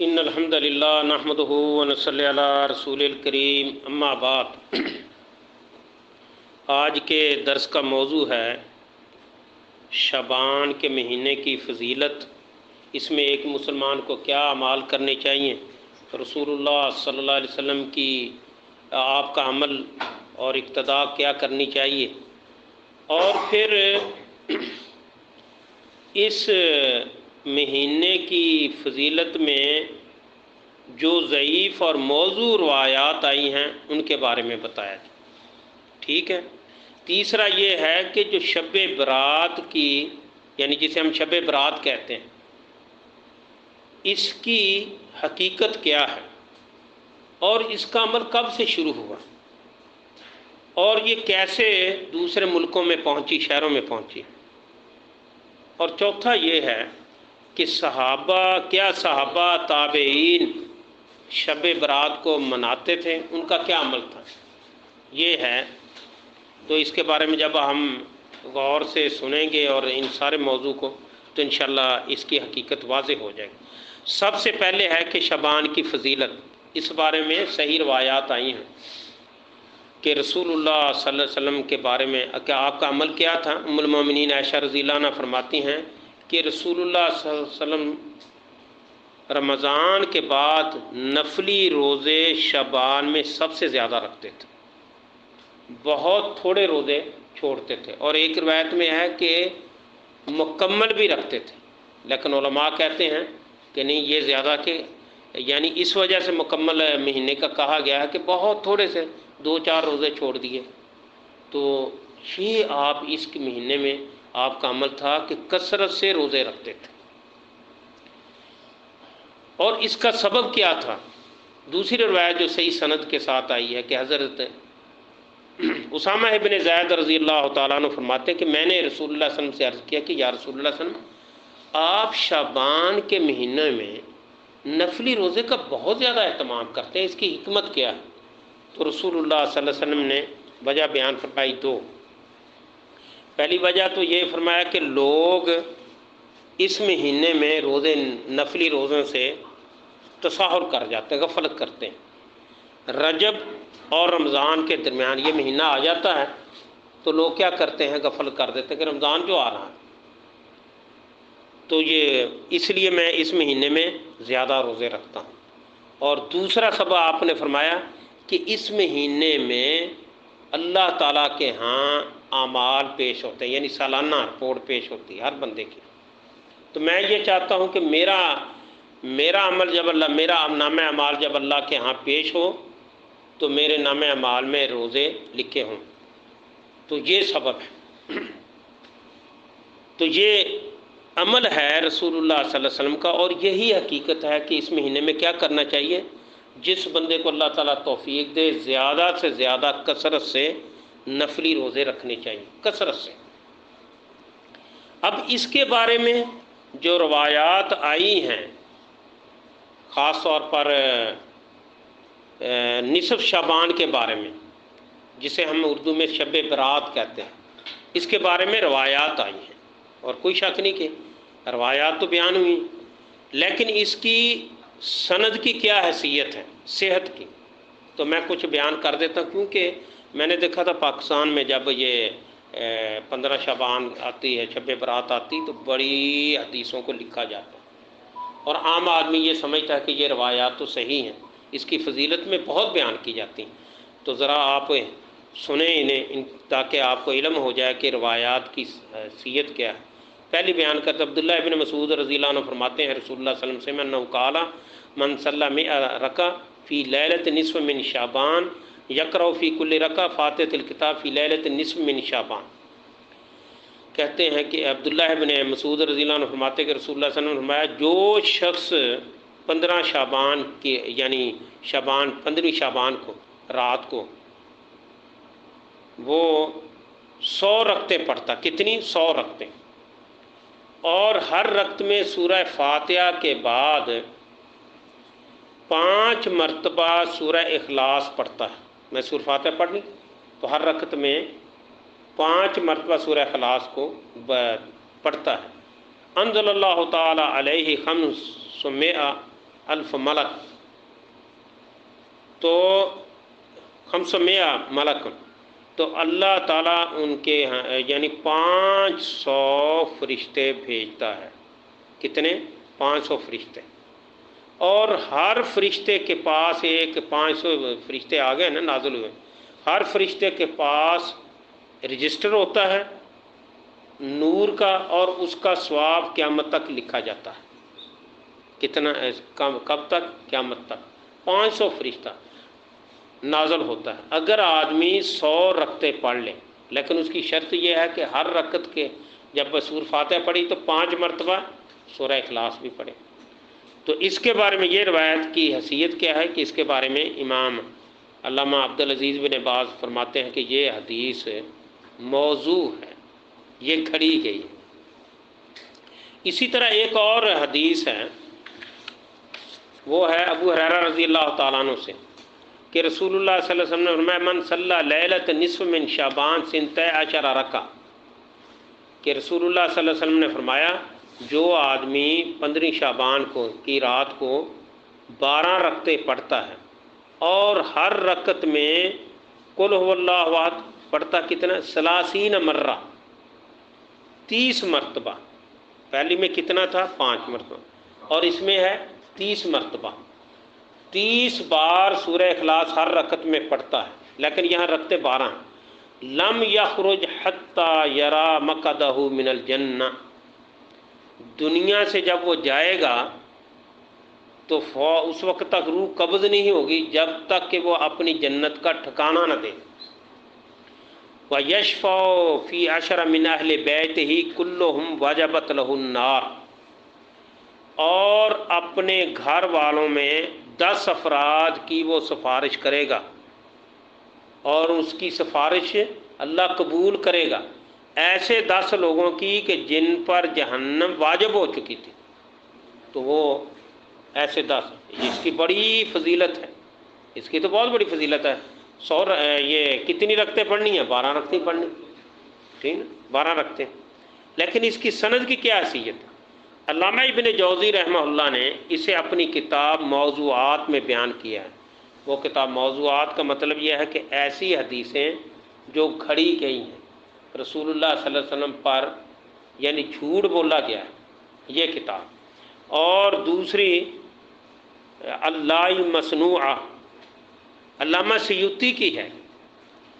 ان الحمد للہ نحمده ونصلی علی رسول الکریم اما بعد۔ آج کے درس کا موضوع ہے شعبان کے مہینے کی فضیلت، اس میں ایک مسلمان کو کیا اعمال کرنے چاہیے، رسول اللہ صلی اللہ علیہ وسلم کی آپ کا عمل اور اقتداء کیا کرنی چاہیے، اور پھر اس مہینے کی فضیلت میں جو ضعیف اور موضوع روایات آئی ہیں ان کے بارے میں بتایا جائے۔ ٹھیک ہے۔ تیسرا یہ ہے کہ جو شب برات کی، یعنی جسے ہم شب برات کہتے ہیں، اس کی حقیقت کیا ہے اور اس کا عمل کب سے شروع ہوا اور یہ کیسے دوسرے ملکوں میں پہنچی، شہروں میں پہنچی۔ اور چوتھا یہ ہے کہ صحابہ تابعین شب برات کو مناتے تھے، ان کا کیا عمل تھا، یہ ہے۔ تو اس کے بارے میں جب ہم غور سے سنیں گے اور ان سارے موضوع کو، تو انشاءاللہ اس کی حقیقت واضح ہو جائے گی۔ سب سے پہلے ہے کہ شعبان کی فضیلت، اس بارے میں صحیح روایات آئی ہیں کہ رسول اللہ صلی اللہ علیہ وسلم کے بارے میں کہ آپ کا عمل کیا تھا۔ ام المومنین عائشہ رضی اللہ عنہ فرماتی ہیں کہ رسول اللہ صلی اللہ علیہ وسلم رمضان کے بعد نفلی روزے شعبان میں سب سے زیادہ رکھتے تھے، بہت تھوڑے روزے چھوڑتے تھے، اور ایک روایت میں ہے کہ مکمل بھی رکھتے تھے، لیکن علماء کہتے ہیں کہ نہیں، یہ زیادہ کہ یعنی اس وجہ سے مکمل مہینے کا کہا گیا ہے کہ بہت تھوڑے سے 2-4 روزے چھوڑ دیے۔ تو یہ آپ اس کے مہینے میں آپ کا عمل تھا کہ کثرت سے روزے رکھتے تھے، اور اس کا سبب کیا تھا؟ دوسری روایت جو صحیح سند کے ساتھ آئی ہے کہ حضرت اسامہ ابن زید رضی اللہ تعالیٰ عنہ فرماتے ہیں کہ میں نے رسول اللہ صلی اللہ علیہ وسلم سے عرض کیا کہ یا رسول اللہ صلی اللہ علیہ وسلم، آپ شعبان کے مہینے میں نفلی روزے کا بہت زیادہ اہتمام کرتے ہیں، اس کی حکمت کیا ہے؟ تو رسول اللہ صلی اللہ علیہ وسلم نے وجہ بیان فرمائی 2۔ پہلی وجہ تو یہ فرمایا کہ لوگ اس مہینے میں روزے نفلی روزوں سے تساہل کر جاتے ہیں، غفلت کرتے ہیں۔ رجب اور رمضان کے درمیان یہ مہینہ آ جاتا ہے تو لوگ کیا کرتے ہیں، غفلت کر دیتے ہیں کہ رمضان جو آ رہا ہے، تو یہ اس لیے میں اس مہینے میں زیادہ روزے رکھتا ہوں۔ اور دوسرا سبب آپ نے فرمایا کہ اس مہینے میں اللہ تعالیٰ کے ہاں اعمال پیش ہوتے ہیں، یعنی سالانہ رپورٹ پیش ہوتی ہے ہر بندے کی۔ تو میں یہ چاہتا ہوں کہ میرا عمل جب میرا نامہ اعمال جب اللہ کے ہاں پیش ہو تو میرے نامہ اعمال میں روزے لکھے ہوں۔ تو یہ سبب ہے، تو یہ عمل ہے رسول اللہ صلی اللہ علیہ وسلم کا، اور یہی حقیقت ہے کہ اس مہینے میں کیا کرنا چاہیے۔ جس بندے کو اللہ تعالیٰ توفیق دے، زیادہ سے زیادہ کثرت سے نفلی روزے رکھنے چاہیے، کثرت سے۔ اب اس کے بارے میں جو روایات آئی ہیں، خاص طور پر نصف شعبان کے بارے میں، جسے ہم اردو میں شب برات کہتے ہیں، اس کے بارے میں روایات آئی ہیں، اور کوئی شک نہیں کہ روایات تو بیان ہوئی، لیکن اس کی سند کی کیا حیثیت ہے، صحت کی، تو میں کچھ بیان کر دیتا ہوں، کیونکہ میں نے دیکھا تھا پاکستان میں جب یہ 15 شعبان آتی ہے، شب برات آتی، تو بڑی حدیثوں کو لکھا جاتا ہے، اور عام آدمی یہ سمجھتا ہے کہ یہ روایات تو صحیح ہیں، اس کی فضیلت میں بہت بیان کی جاتی ہیں۔ تو ذرا آپ سنیں انہیں تاکہ آپ کو علم ہو جائے کہ روایات کی حیثیت کیا ہے۔ پہلی بیان کرتے عبداللہ ابن مسعود رضی اللہ عنہ فرماتے ہیں رسول اللہ صلی اللہ علیہ وسلم سے انہ قال من صلی 100 رکعہ فی لیلۃ نصف من شعبان یقرأ فی کل رکعہ فاتحۃ الکتاب فی لیلۃ نصف من شعبان۔ کہتے ہیں کہ عبداللہ ابن مسعود رضی اللہ عنہ فرماتے ہیں کہ رسول اللہ صلی اللہ علیہ وسلم نے فرمایا، جو شخص 15 شعبان کی، یعنی شعبان 15 شعبان کو رات کو وہ 100 رکعتیں پڑھتا، کتنی؟ 100 رکعتیں، اور ہر رکعت میں سورہ فاتحہ کے بعد 5 مرتبہ سورہ اخلاص پڑھتا ہے۔ میں سورہ فاتحہ پڑھ لوں تو ہر رکعت میں 5 مرتبہ سورہ اخلاص کو پڑھتا ہے۔ انزل اللہ تعالی علیہ 500 الف ملک، تو 500 ملک، تو اللہ تعالیٰ ان کے یعنی 500 فرشتے بھیجتا ہے۔ کتنے؟ 500 فرشتے، اور ہر فرشتے کے پاس 500 فرشتے آ گئے نا نازل ہوئے، ہر فرشتے کے پاس رجسٹر ہوتا ہے نور کا، اور اس کا ثواب قیامت تک لکھا جاتا ہے۔ کتنا؟ کب تک؟ قیامت تک 500 فرشتہ نازل ہوتا ہے۔ اگر آدمی 100 رکعتیں پڑھ لے، لیکن اس کی شرط یہ ہے کہ ہر رکعت کے جب سورہ فاتحہ پڑھی تو 5 مرتبہ سورہ اخلاص بھی پڑھے۔ تو اس کے بارے میں یہ روایت کی حیثیت کیا ہے کہ اس کے بارے میں امام علامہ عبدالعزیز بن باز فرماتے ہیں کہ یہ حدیث موضوع ہے، یہ کھڑی گئی ہے۔ اسی طرح ایک اور حدیث ہے، وہ ہے ابو ہریرہ رضی اللہ تعالیٰ عنہ سے کہ رسول اللہ صلی اللہ علیہ وسلم نے فرمایا من صلی لیلۃ نصف من شعبان 12 رکعہ، کہ رسول اللہ صلی اللہ علیہ وسلم نے فرمایا جو آدمی 15 شعبان کی رات کو 12 رکعتیں پڑھتا ہے اور ہر رکعت میں قل هو اللہ احد پڑھتا، کتنا؟ 30 مرہ، 30 مرتبہ۔ پہلی میں کتنا تھا؟ 5 مرتبہ، اور اس میں ہے 30 مرتبہ، 30 بار سورہ اخلاص ہر رکعت میں پڑھتا ہے، لیکن یہاں رکعتیں 12 ہیں۔ لم یخرج حتی یرا مقعدہ من الجنہ، دنیا سے جب وہ جائے گا تو اس وقت تک روح قبض نہیں ہوگی جب تک کہ وہ اپنی جنت کا ٹھکانہ نہ دے۔ وَيَشْفَعُ فِي 10 مِنْ أَهْلِ بَيْتِهِ كُلُّهُمْ وَجَبَتْ لَهُ النَّارُ، اور اپنے گھر والوں میں 10 افراد کی وہ سفارش کرے گا، اور اس کی سفارش اللہ قبول کرے گا، ایسے 10 لوگوں کی کہ جن پر جہنم واجب ہو چکی تھی، تو وہ ایسے 10، اس کی بڑی فضیلت ہے، اس کی تو بہت بڑی فضیلت ہے۔ یہ کتنی رکعتیں پڑھنی ہیں؟ 12 رکعتیں پڑھنی، ٹھیک نا، 12 رکعتیں۔ لیکن اس کی سند کی کیا حیثیت ہے؟ علامہ ابن جوزی رحمہ اللہ نے اسے اپنی کتاب موضوعات میں بیان کیا ہے۔ وہ کتاب موضوعات کا مطلب یہ ہے کہ ایسی حدیثیں جو گھڑی گئی ہیں رسول اللہ صلی اللہ علیہ وسلم پر، یعنی جھوٹ بولا گیا ہے، یہ کتاب۔ اور دوسری اللہ مصنوعہ، علامہ سیوطی کی ہے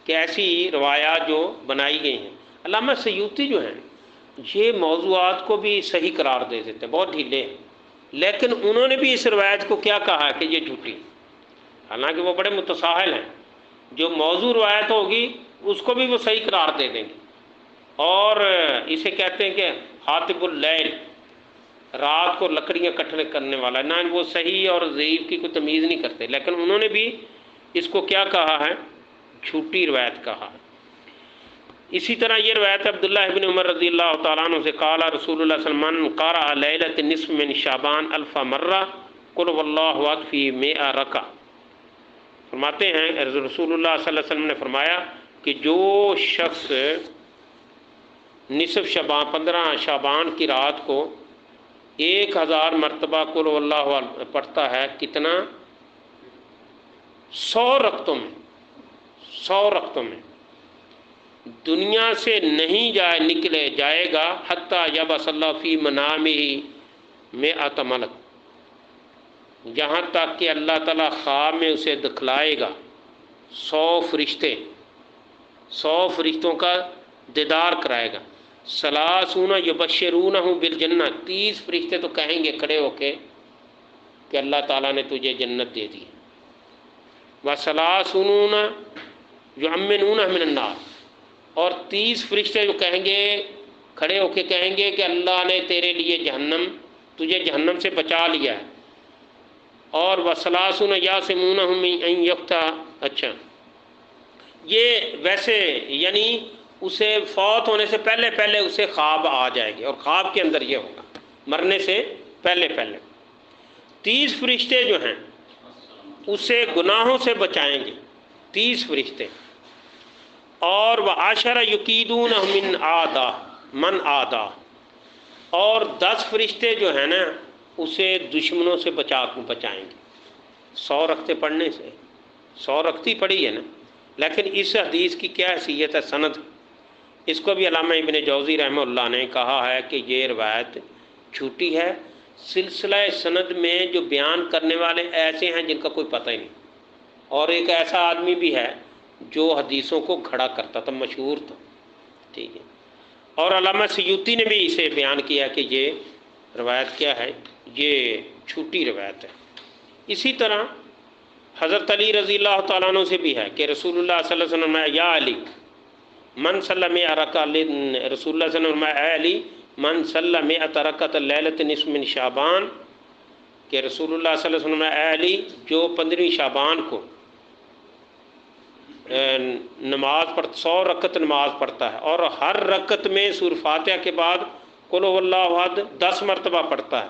کہ ایسی روایات جو بنائی گئی ہیں۔ علامہ سیوطی جو ہیں یہ موضوعات کو بھی صحیح قرار دے دیتے ہیں، بہت ڈھیلے ہیں، لیکن انہوں نے بھی اس روایت کو کیا کہا ہے کہ یہ جھوٹی، حالانکہ وہ بڑے متساہل ہیں۔ جو موضوع روایت ہوگی اس کو بھی وہ صحیح قرار دے دیں گے، اور اسے کہتے ہیں کہ حاطب اللیل، رات کو لکڑیاں کٹنے کرنے والا، نہ وہ صحیح اور ضعیف کی کوئی تمیز نہیں کرتے، لیکن انہوں نے بھی اس کو کیا کہا ہے؟ جھوٹی روایت کہا ہے۔ اسی طرح یہ روایت عبداللہ ابن عمر رضی اللہ تعالیٰ عنہ سے قال رسول اللہ صلی اللہ علیہ وسلم قرأ لیلۃ نصف من شعبان 1000 مرہ قل هو اللہ احد فی 100 رکعہ، فرماتے ہیں رسول اللہ صلی اللہ علیہ وسلم نے فرمایا کہ جو شخص نصف شعبان 15 شعبان کی رات کو 1000 مرتبہ قل هو اللہ احد پڑھتا ہے، کتنا؟ 100 رکعتوں میں، 100 رکعتوں میں دنیا سے نہیں نکلے جائے گا حتیٰ یبعث اللہ فی منامہ 100 ملک، یہاں تک کہ اللہ تعالیٰ خواب میں اسے دکھلائے گا 100 فرشتے، 100 فرشتوں کا دیدار کرائے گا۔ 30 یبشرونہ بالجنہ، 30 فرشتے تو کہیں گے کھڑے ہو کے کہ اللہ تعالیٰ نے تجھے جنت دے دی۔ و30 یؤمنون من النار، اور 30 فرشتے جو کہیں گے کھڑے ہو کے کہیں گے کہ اللہ نے تیرے لیے تجھے جہنم سے بچا لیا ہے۔ اور و30 یاسمونہم ان یقطع، اچھا یہ ویسے یعنی اسے فوت ہونے سے پہلے پہلے اسے خواب آ جائے گی، اور خواب کے اندر یہ ہوگا مرنے سے پہلے پہلے۔ 30 فرشتے جو ہیں اسے گناہوں سے بچائیں گے، 30 فرشتے، اور وعشر یقیدون من آدا، اور 10 فرشتے جو ہیں نا اسے دشمنوں سے بچائیں گے۔ 100 رکعتیں پڑھنے سے 100 رکعت پڑھی ہے نا، لیکن اس حدیث کی کیا حیثیت ہے؟ سند۔ اس کو بھی علامہ ابن جوزی رحمہ اللہ نے کہا ہے کہ یہ روایت جھوٹی ہے، سلسلہ سند میں جو بیان کرنے والے ایسے ہیں جن کا کوئی پتہ ہی نہیں، اور ایک ایسا آدمی بھی ہے جو حدیثوں کو کھڑا کرتا تھا، مشہور تھا، ٹھیک ہے۔ اور علامہ سیوطی نے بھی اسے بیان کیا کہ یہ روایت کیا ہے، یہ جھوٹی روایت ہے۔ اسی طرح حضرت علی رضی اللہ تعالیٰ عنہ سے بھی ہے کہ رسول اللہ صلی اللہ علیہ وسلم نے یا علی من صلی مئۃ رکعۃ، رسول اللہ صلی اللہ علیہ وسلم اے علی من صلی مئۃ رکعۃ لیلۃ نصف من شعبان، کہ رسول اللہ صلی اللہ علیہ وسلم اے علی جو 15 شعبان کو نماز 100 رکعت نماز پڑھتا ہے اور ہر رکعت میں سورہ فاتحہ کے بعد قل هو اللہ احد 10 مرتبہ پڑھتا ہے،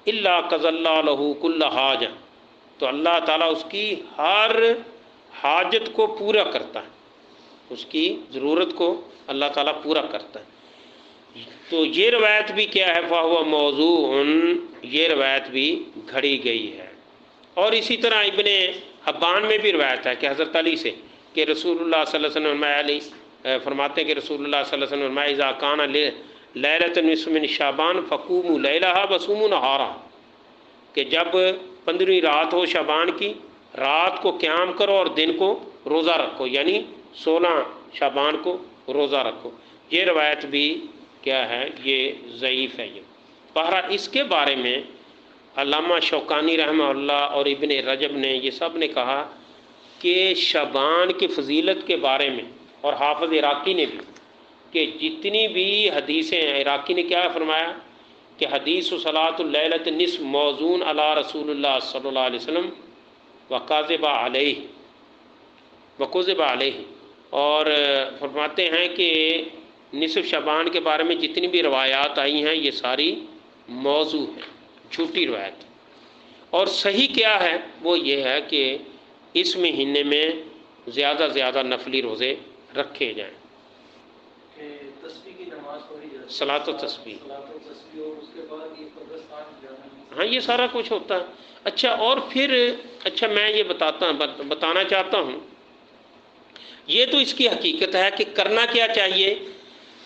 الا قضى اللہ لہ کل حاجہ، تو اللہ تعالیٰ اس کی ہر حاجت کو پورا کرتا ہے، اس کی ضرورت کو اللہ تعالیٰ پورا کرتا ہے۔ تو یہ روایت بھی کیا ہے؟ فَهُوَ موضوع، یہ روایت بھی گھڑی گئی ہے۔ اور اسی طرح ابن حبان میں بھی روایت ہے کہ حضرت علی سے کہ رسول اللہ صلی اللہ علیہ وسلم علی فرماتے ہیں کہ رسول اللہ صلی اللہ علیہ وسلم اذا کان لیلۃ نصف من شعبان فقوموا لیلھا وصوموا نہارھا، کہ جب 15ویں رات ہو شعبان کی، رات کو قیام کرو اور دن کو روزہ رکھو، یعنی 16 شعبان کو روزہ رکھو۔ یہ روایت بھی کیا ہے؟ یہ ضعیف ہے۔ یہ بہرحال اس کے بارے میں علامہ شوکانی رحمہ اللہ اور ابن رجب نے یہ سب نے کہا کہ شعبان کی فضیلت کے بارے میں، اور حافظ عراقی نے بھی، کہ جتنی بھی حدیثیں ہیں، عراقی نے کیا فرمایا کہ حدیث صلاۃ اللیلۃ نصف موزون علی رسول اللہ صلی اللہ علیہ وسلم وکذب علیہ، اور فرماتے ہیں کہ نصف شعبان کے بارے میں جتنی بھی روایات آئی ہیں یہ ساری موضوع ہیں، جھوٹی روایت۔ اور صحیح کیا ہے؟ وہ یہ ہے کہ اس مہینے میں زیادہ زیادہ نفلی روزے رکھے جائیں، تسبیح کی نماز پڑھی جاتی ہے، صلاۃ و تسبیح، اور اس کے بعد یہ قبرستان جانا، ہاں یہ سارا کچھ ہوتا ہے۔ اچھا، اور پھر میں یہ بتانا چاہتا ہوں، یہ تو اس کی حقیقت ہے کہ کرنا کیا چاہیے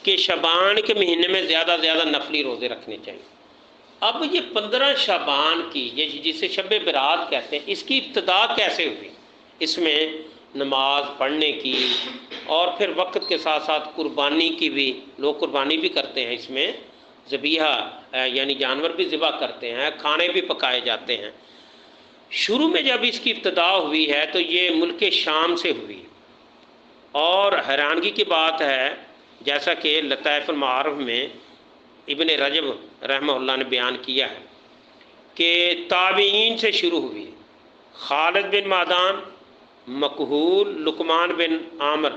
کہ شعبان کے مہینے میں زیادہ زیادہ نفلی روزے رکھنے چاہیے۔ اب یہ 15 شعبان کی جسے شب برات کہتے ہیں، اس کی ابتدا کیسے ہوئی؟ اس میں نماز پڑھنے کی اور پھر وقت کے ساتھ ساتھ قربانی کی بھی، لوگ قربانی بھی کرتے ہیں، اس میں ذبیحہ یعنی جانور بھی ذبح کرتے ہیں، کھانے بھی پکائے جاتے ہیں۔ شروع میں جب اس کی ابتدا ہوئی ہے تو یہ ملک شام سے ہوئی، اور حیرانگی کی بات ہے جیسا کہ لطائف المعارف میں ابن رجب رحمہ اللہ نے بیان کیا ہے کہ تابعین سے شروع ہوئی، خالد بن معدان، مکحول، لقمان بن عامر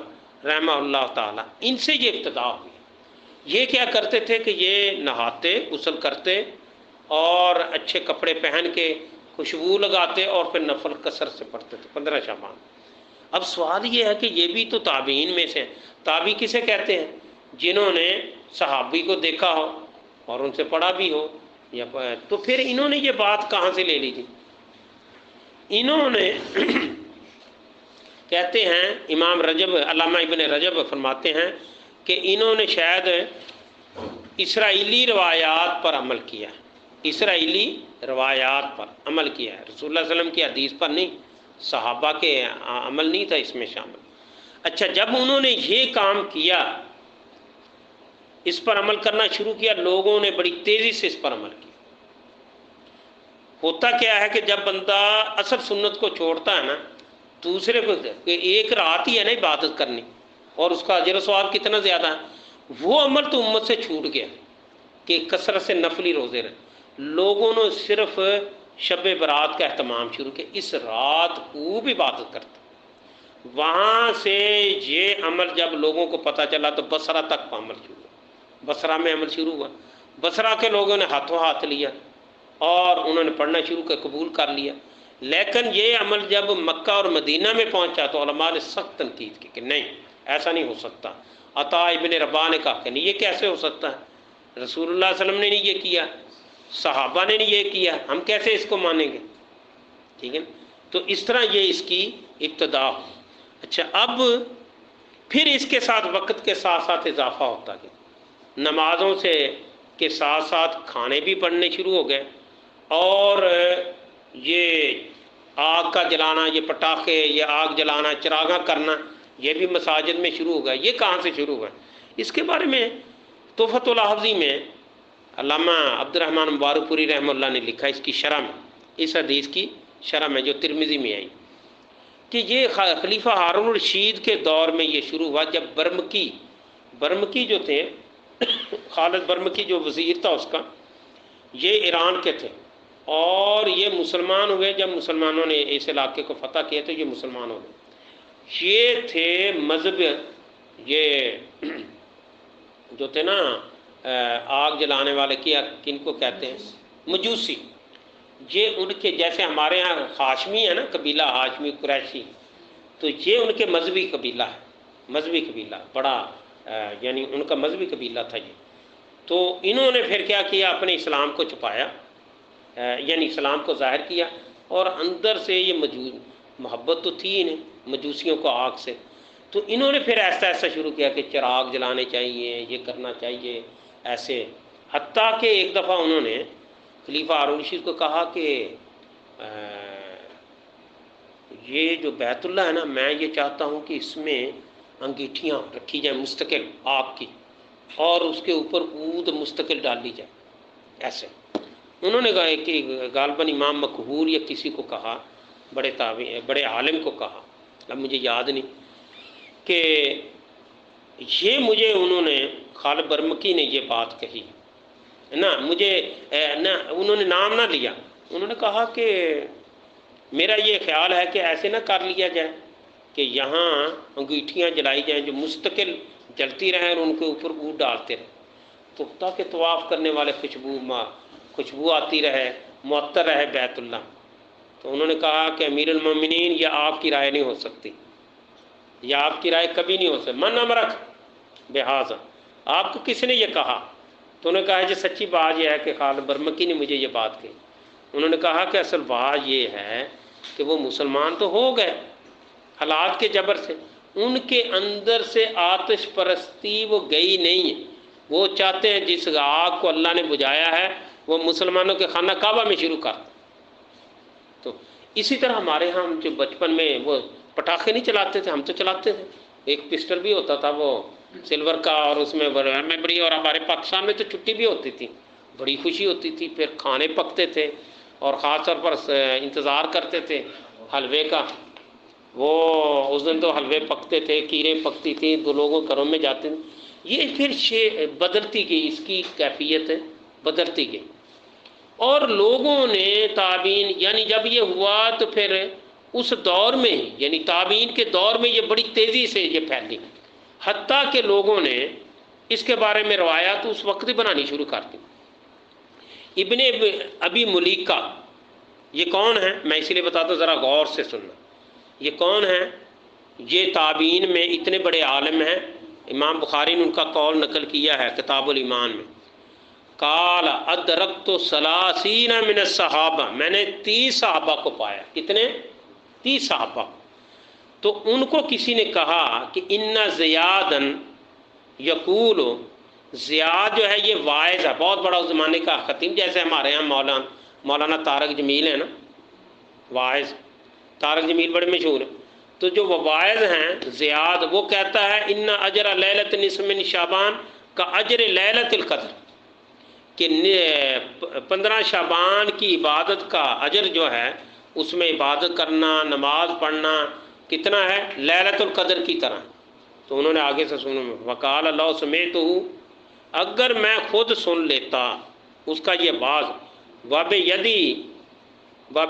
رحمہ اللہ تعالی، ان سے یہ ابتدا ہوئی۔ یہ کیا کرتے تھے کہ یہ نہاتے، غسل کرتے اور اچھے کپڑے پہن کے خوشبو لگاتے اور پھر نفل کثرت سے پڑھتے تھے 15 شعبان۔ اب سوال یہ ہے کہ یہ بھی تو تابعین میں سے ہیں۔ تابعی کسے کہتے ہیں؟ جنہوں نے صحابی کو دیکھا ہو اور ان سے پڑھا بھی ہو، یا تو پھر انہوں نے یہ بات کہاں سے لے لی تھی؟ انہوں نے کہتے ہیں امام رجب، علامہ ابن رجب فرماتے ہیں کہ انہوں نے شاید اسرائیلی روایات پر عمل کیا، اسرائیلی روایات پر عمل کیا ہے، رسول اللہ صلی اللہ علیہ وسلم کی حدیث پر نہیں، صحابہ کے عمل نہیں تھا اس میں شامل۔ اچھا، جب انہوں نے یہ کام کیا، اس پر عمل کرنا شروع کیا، لوگوں نے بڑی تیزی سے اس پر عمل کیا۔ ہوتا کیا ہے کہ جب بندہ اصل سنت کو چھوڑتا ہے نا، دوسرے کو، ایک رات ہی ہے نا عبادت کرنی، اور اس کا اجر و ثواب کتنا زیادہ ہے، وہ عمل تو امت سے چھوٹ گیا کہ کثرت سے نفلی روزے رہے۔ لوگوں نے صرف شب برات کا اہتمام شروع کیا، اس رات خوب عبادت کرتا۔ وہاں سے یہ عمل جب لوگوں کو پتہ چلا تو بصرہ تک عمل شروع ہوا، بصرہ میں عمل شروع ہوا، بصرہ کے لوگوں نے ہاتھوں ہاتھ لیا اور انہوں نے پڑھنا شروع کر قبول کر لیا۔ لیکن یہ عمل جب مکہ اور مدینہ میں پہنچا تو علماء نے سخت تنقید کی کہ نہیں، ایسا نہیں ہو سکتا۔ عطا ابن رباح نے کہا کہ نہیں، یہ کیسے ہو سکتا ہے، رسول اللہ صلی اللہ علیہ وسلم نے نہیں یہ کیا، صحابہ نے یہ کیا، ہم کیسے اس کو مانیں گے؟ ٹھیک ہے، تو اس طرح یہ اس کی ابتدا ہو۔ اچھا، اب پھر اس کے ساتھ وقت کے ساتھ ساتھ اضافہ ہوتا گیا، نمازوں سے کے ساتھ ساتھ کھانے بھی پڑنے شروع ہو گئے، اور یہ آگ کا جلانا، یہ پٹاخے، یہ آگ جلانا، چراغاں کرنا، یہ بھی مساجد میں شروع ہو گیا۔ یہ کہاں سے شروع ہوا؟ اس کے بارے میں تحفۃ الحفظی میں علامہ عبد الرحمن مبارک پوری رحمہ اللہ نے لکھا، اس کی شرح میں، اس حدیث کی شرح میں جو ترمذی میں آئی، کہ یہ خلیفہ ہارون الرشید کے دور میں یہ شروع ہوا، جب برمکی جو تھے، خالد برمکی جو وزیر تھا اس کا، یہ ایران کے تھے، اور یہ مسلمان ہوئے جب مسلمانوں نے اس علاقے کو فتح کیا تو یہ مسلمان ہو گئے۔ یہ تھے مذہب، یہ جو تھے نا آگ جلانے والے، کیا کن کو کہتے ہیں؟ مجوسی۔ یہ ان کے جیسے ہمارے ہاں ہاشمی ہے نا، قبیلہ ہاشمی قریشی، تو یہ ان کے مذہبی قبیلہ ہے، مذہبی قبیلہ بڑا، یعنی ان کا مذہبی قبیلہ تھا یہ۔ تو انہوں نے پھر کیا کیا، اپنے اسلام کو چھپایا، یعنی اسلام کو ظاہر کیا، اور اندر سے یہ محبت تو تھی انہیں مجوسیوں کو آگ سے، تو انہوں نے پھر ایسا شروع کیا کہ چراغ جلانے چاہیے، یہ کرنا چاہیے ایسے، حتیٰ کہ ایک دفعہ انہوں نے خلیفہ ہارون الرشید کو کہا کہ یہ جو بیت اللہ ہے نا، میں یہ چاہتا ہوں کہ اس میں انگیٹھیاں رکھی جائیں مستقل آگ کی، اور اس کے اوپر عود مستقل ڈال لی جائے ایسے۔ انہوں نے کہا کہ غالباً امام مقہور یا کسی کو کہا، بڑے عالم کو کہا، اب مجھے یاد نہیں، کہ یہ مجھے انہوں نے خالد برمکی نے یہ بات کہی نا، مجھے نہ انہوں نے نام نہ لیا، انہوں نے کہا کہ میرا یہ خیال ہے کہ ایسے نہ کر لیا جائے کہ یہاں انگیٹھیاں جلائی جائیں جو مستقل جلتی رہیں اور ان کے اوپر عود ڈالتے رہیں، تو تاکہ طواف کرنے والے خوشبو آتی رہے، معطر رہے بیت اللہ۔ تو انہوں نے کہا کہ امیر المومنین، یہ آپ کی رائے نہیں ہو سکتی، یہ آپ کی رائے کبھی نہیں ہو سکتی، من امرک بہذا، آپ کو کس نے یہ کہا؟ تو انہوں نے کہا کہ سچی بات یہ ہے کہ خالد برمکی نے مجھے یہ بات کہی۔ انہوں نے کہا کہ اصل بات یہ ہے کہ وہ مسلمان تو ہو گئے حالات کے جبر سے، ان کے اندر سے آتش پرستی وہ گئی نہیں ہے، وہ چاہتے ہیں جس آگ کو اللہ نے بجھایا ہے وہ مسلمانوں کے خانہ کعبہ میں شروع کر۔ تو اسی طرح ہمارے ہاں جو بچپن میں وہ پٹاخے نہیں چلاتے تھے، ہم تو چلاتے تھے، ایک پسٹل بھی ہوتا تھا وہ سلور کا، اور اس میں بڑی، اور ہمارے پاکستان میں تو چھٹی بھی ہوتی تھی، بڑی خوشی ہوتی تھی، پھر کھانے پکتے تھے، اور خاص طور پر انتظار کرتے تھے حلوے کا، وہ اس دن تو حلوے پکتے تھے، کیریں پکتی تھیں، دو لوگوں گھروں میں جاتے تھے۔ یہ پھر بدلتی گئی، اس کی کیفیت بدلتی گئی، اور لوگوں نے تابعین، یعنی جب یہ ہوا تو پھر اس دور میں ہی، یعنی تابعین کے دور میں یہ بڑی تیزی سے یہ پھیلی، حتیٰ کہ لوگوں نے اس کے بارے میں روایات اس وقت ہی بنانی شروع کر دی۔ ابن ابی ملیکہ، یہ کون ہے؟ میں اسی لیے بتاتا ہوں، ذرا غور سے سننا، یہ کون ہے؟ یہ تابعین میں اتنے بڑے عالم ہیں، امام بخاری نے ان کا قول نقل کیا ہے کتاب الایمان میں، قال ادرکت ثلاثین من الصحابہ، میں نے 30 صحابہ کو پایا۔ کتنے؟ 30 صحابہ۔ تو ان کو کسی نے کہا کہ ان زیادن یقول، زیاد جو ہے یہ واعظ ہے، بہت بڑا اس زمانے کا خطیب، جیسے ہمارے ہاں مولانا طارق جمیل ہے نا، واعظ طارق جمیل بڑے مشہور ہیں، تو جو وہ واعظ ہیں زیاد، وہ کہتا ہے ان اجر لیلۃ نصف من شعبان کا اجر لیلۃ القدر، کہ 15 شعبان کی عبادت کا اجر جو ہے، اس میں عبادت کرنا، نماز پڑھنا کتنا ہے؟ لیلۃ القدر کی طرح۔ تو انہوں نے آگے سے سنو، وقال اللہ سمیت ہوں، اگر میں خود سن لیتا اس کا یہ باز، واب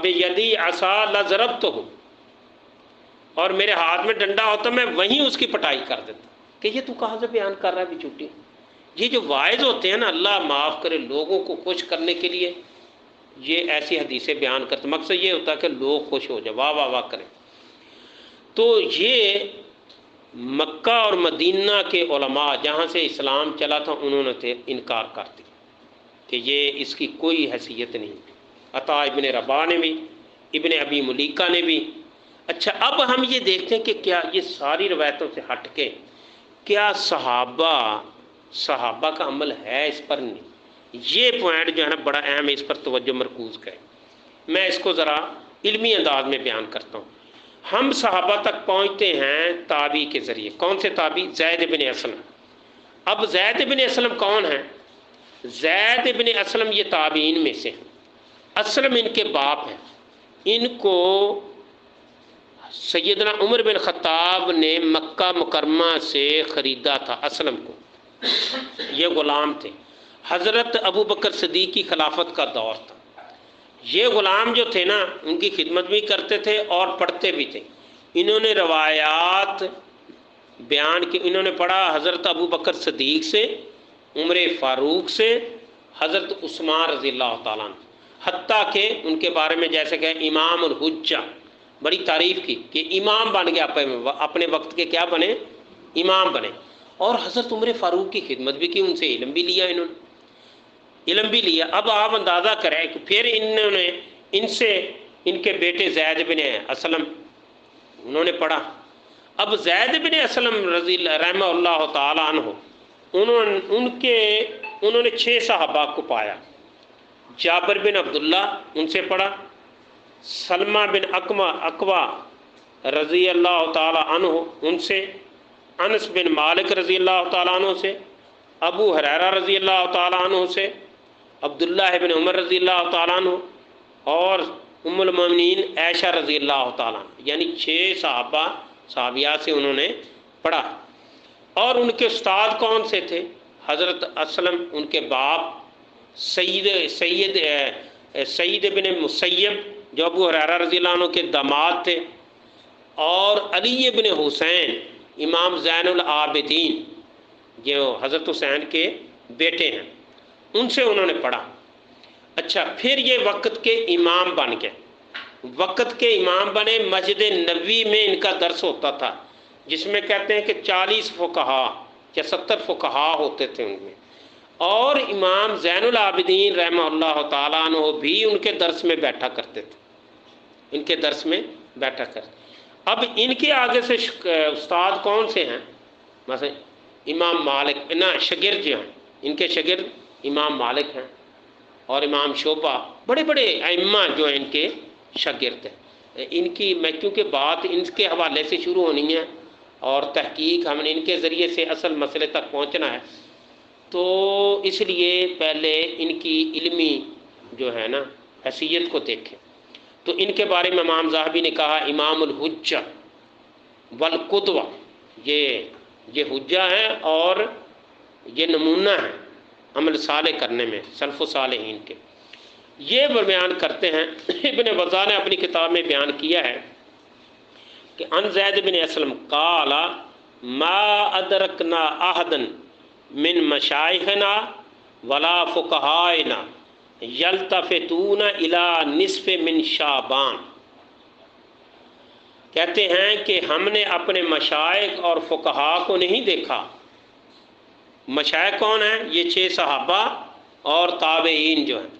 یدی عصا لضربتہ، اور میرے ہاتھ میں ڈنڈا ہوتا میں وہیں اس کی پٹائی کر دیتا۔ کہ یہ تو کہاں سے بیان کر رہا ہے بھی چھوٹی؟ یہ جو واعظ ہوتے ہیں نا، اللہ معاف کرے، لوگوں کو خوش کرنے کے لیے یہ ایسی حدیثیں بیان کرتے، مقصد یہ ہوتا ہے کہ لوگ خوش ہو جائے، واہ واہ واہ کریں۔ تو یہ مکہ اور مدینہ کے علماء جہاں سے اسلام چلا تھا، انہوں نے انکار کر دیا، کہ یہ اس کی کوئی حیثیت نہیں. عطا ابن رباح نے بھی، ابن ابی ملیکہ نے بھی. اچھا اب ہم یہ دیکھتے ہیں کہ کیا یہ ساری روایتوں سے ہٹ کے کیا صحابہ کا عمل ہے اس پر؟ نہیں. یہ پوائنٹ جو ہے نا بڑا اہم ہے، اس پر توجہ مرکوز کریں. میں اس کو ذرا علمی انداز میں بیان کرتا ہوں. ہم صحابہ تک پہنچتے ہیں تابعی کے ذریعے. کون سے تابعی؟ زید بن اسلم. اب زید بن اسلم کون ہیں؟ زید بن اسلم یہ تابعین میں سے ہیں. اسلم ان کے باپ ہیں. ان کو سیدنا عمر بن خطاب نے مکہ مکرمہ سے خریدا تھا. اسلم کو یہ غلام تھے. حضرت ابو بکر صدیق کی خلافت کا دور تھا. یہ غلام جو تھے نا ان کی خدمت بھی کرتے تھے اور پڑھتے بھی تھے. انہوں نے روایات بیان کی. انہوں نے پڑھا حضرت ابو بکر صدیق سے، عمر فاروق سے، حضرت عثمان رضی اللہ تعالیٰ عنہ، حتیٰ کہ ان کے بارے میں جیسے کہ امام الحجہ بڑی تعریف کی کہ امام بن گیا، اپنے وقت کے کیا بنے؟ امام بنے. اور حضرت عمر فاروق کی خدمت بھی کی، ان سے علم بھی لیا. انہوں نے علم بھی لیا. اب آپ اندازہ کریں کہ پھر انہوں نے ان سے ان کے بیٹے زید بن اسلم انہوں نے پڑھا. اب زید بن اسلم رضی اللہ رحمہ اللہ تعالی عنہ انہوں نے 6 صحابہ کو پایا. جابر بن عبداللہ ان سے پڑھا، سلمہ بن اقوا رضی اللہ تعالی عنہ ان سے، انس بن مالک رضی اللہ تعالی عنہ سے، ابو ہریرہ رضی اللہ تعالی عنہ سے، عبداللہ بن عمر رضی اللہ تعالیٰ عنہ، اور ام المؤمنین عائشہ رضی اللہ تعالیٰ عنہ. یعنی 6 صحابیات سے انہوں نے پڑھا. اور ان کے استاد کون سے تھے؟ حضرت اسلم، ان کے باپ سعید بن مسیب جو ابو ہریرہ رضی اللہ عنہ کے داماد تھے، اور علی بن حسین امام زین العابدین جو حضرت حسین کے بیٹے ہیں، ان سے انہوں نے پڑھا. اچھا پھر یہ وقت کے امام بن گئے. وقت کے امام بنے. مسجد نبوی میں ان کا درس ہوتا تھا، جس میں کہتے ہیں کہ 40 فقہا یا 70 فقہا ہوتے تھے ان میں. اور امام زین العابدین رحمہ اللہ تعالیٰ عنہ بھی ان کے درس میں بیٹھا کرتے تھے. ان کے درس میں بیٹھا کرتے. اب ان کے آگے سے استاد کون سے ہیں؟ مثلا امام مالک شاگرد جو ہیں، ان کے شاگرد امام مالک ہیں اور امام شعبہ، بڑے بڑے ائمہ جو ہیں ان کے شاگرد ہیں. ان کی میں کیونکہ بات ان کے حوالے سے شروع ہونی ہے اور تحقیق ہم نے ان کے ذریعے سے اصل مسئلے تک پہنچنا ہے، تو اس لیے پہلے ان کی علمی جو ہے نا حیثیت کو دیکھیں. تو ان کے بارے میں امام ذہبی نے کہا امام الحجہ والقدوہ، یہ حجہ ہیں اور یہ نمونہ ہیں عمل صالح کرنے میں سلف و صالحین کے. یہ بیان کرتے ہیں. ابن وضاح نے اپنی کتاب میں بیان کیا ہے کہ ان زید بن اسلم قال ما ادرکنا احدا من مشایخنا ولا فقہائنا یلتفتون الی نصف من شعبان. کہتے ہیں کہ ہم نے اپنے مشائخ اور فقہا کو نہیں دیکھا. مشائخ کون ہیں؟ یہ 6 صحابہ اور تابعین جو ہیں.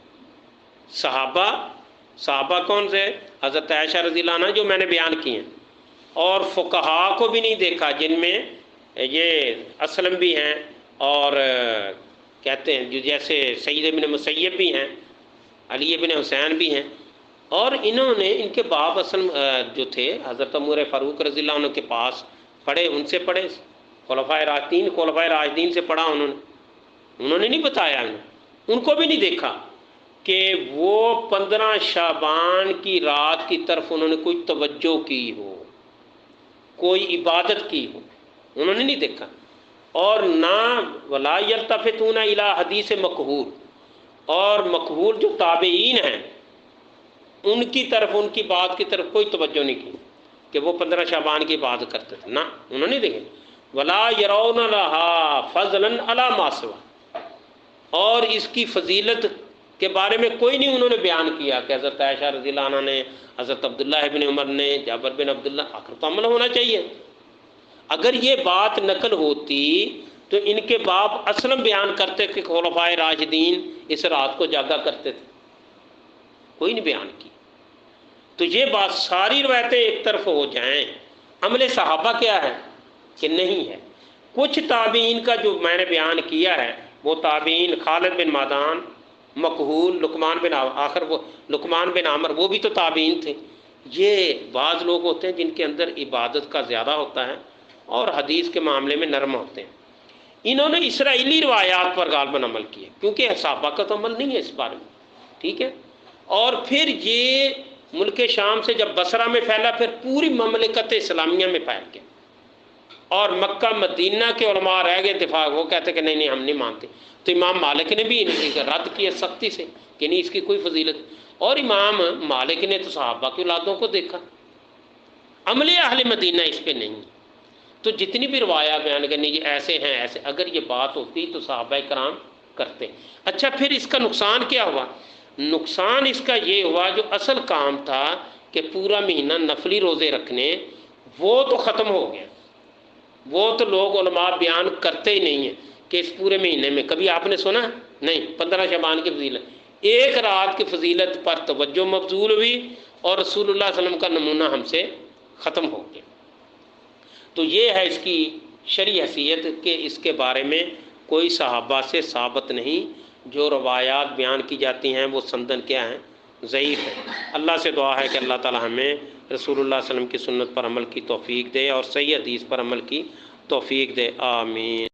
صحابہ کون سے؟ حضرت عائشہ رضی اللہ عنہ جو میں نے بیان کی ہیں. اور فقہا کو بھی نہیں دیکھا، جن میں یہ اسلم بھی ہیں اور کہتے ہیں جو جیسے سعید بن مسیب بھی ہیں، علی بن حسین بھی ہیں. اور انہوں نے ان کے باپ اسلم جو تھے حضرت عمر فاروق رضی اللہ عنہ کے پاس پڑھے، ان سے پڑھے. خلفائے راشدین سے پڑھا انہوں نے نہیں بتایا، ان کو بھی نہیں دیکھا کہ وہ 15 شعبان کی رات کی طرف انہوں نے کوئی توجہ کی ہو، کوئی عبادت کی ہو، انہوں نے نہیں دیکھا. اور نہ ولا یلتفتون الی حدیث مقہول، اور مقہول جو تابعین ہیں ان کی طرف، ان کی بات کی طرف کوئی توجہ نہیں کی کہ وہ 15 شعبان کی بات کرتے تھے، نہ انہوں نے دیکھے. ولا یرون لہا فضلا علی ما سوا، اور اس کی فضیلت کے بارے میں کوئی نہیں انہوں نے بیان کیا کہ حضرت عائشہ رضی اللہ عنہ نے، حضرت عبداللہ بن عمر نے، جابر بن عبداللہ. آخر تو عمل ہونا چاہیے. اگر یہ بات نقل ہوتی تو ان کے باپ اسلم بیان کرتے کہ خلفائے راشدین اس رات کو جاگا کرتے تھے، کوئی نہیں بیان کی۔ تو یہ بات ساری روایتیں ایک طرف ہو جائیں، عمل صحابہ کیا ہے کہ نہیں ہے۔ کچھ تابعین کا جو میں نے بیان کیا ہے، وہ تابعین خالد بن معدان، مکحول، لقمان بن عامر، وہ بھی تو تابعین تھے۔ یہ بعض لوگ ہوتے ہیں جن کے اندر عبادت کا زیادہ ہوتا ہے اور حدیث کے معاملے میں نرم ہوتے ہیں، انہوں نے اسرائیلی روایات پر غالباً عمل کیا، کیونکہ صحابہ کا تو عمل نہیں ہے اس بارے میں، ٹھیک ہے۔ اور پھر یہ ملک شام سے جب بصرہ میں پھیلا، پھر پوری مملکت اسلامیہ میں پھیل گیا، اور مکہ مدینہ کے علماء رہ گئے اتفاق، وہ کہتے کہ نہیں ہم نہیں مانتے۔ تو امام مالک نے بھی رد کیا سختی سے کہ نہیں اس کی کوئی فضیلت، اور امام مالک نے تو صحابہ کی اولادوں کو دیکھا، عمل اہل مدینہ اس پہ نہیں۔ تو جتنی بھی روایات بیان کرنی یہ ایسے ہیں ایسے، اگر یہ بات ہوتی تو صحابہ کرام کرتے۔ اچھا پھر اس کا نقصان کیا ہوا؟ نقصان اس کا یہ ہوا جو اصل کام تھا کہ پورا مہینہ نفلی روزے رکھنے، وہ تو ختم ہو گیا، وہ تو لوگ علماء بیان کرتے ہی نہیں ہیں کہ اس پورے مہینے میں کبھی آپ نے سنا نہیں 15 شعبان کی فضیلت، ایک رات کی فضیلت پر توجہ مبذول ہوئی اور رسول اللہ صلی اللہ علیہ وسلم کا نمونہ ہم سے ختم ہو گیا۔ تو یہ ہے اس کی شرعی حیثیت کہ اس کے بارے میں کوئی صحابہ سے ثابت نہیں، جو روایات بیان کی جاتی ہیں وہ سندن کیا ہیں، ضعیف ہے۔ اللہ سے دعا ہے کہ اللہ تعالی ہمیں رسول اللہ صلی اللہ علیہ وسلم کی سنت پر عمل کی توفیق دے اور صحیح حدیث پر عمل کی توفیق دے، آمین۔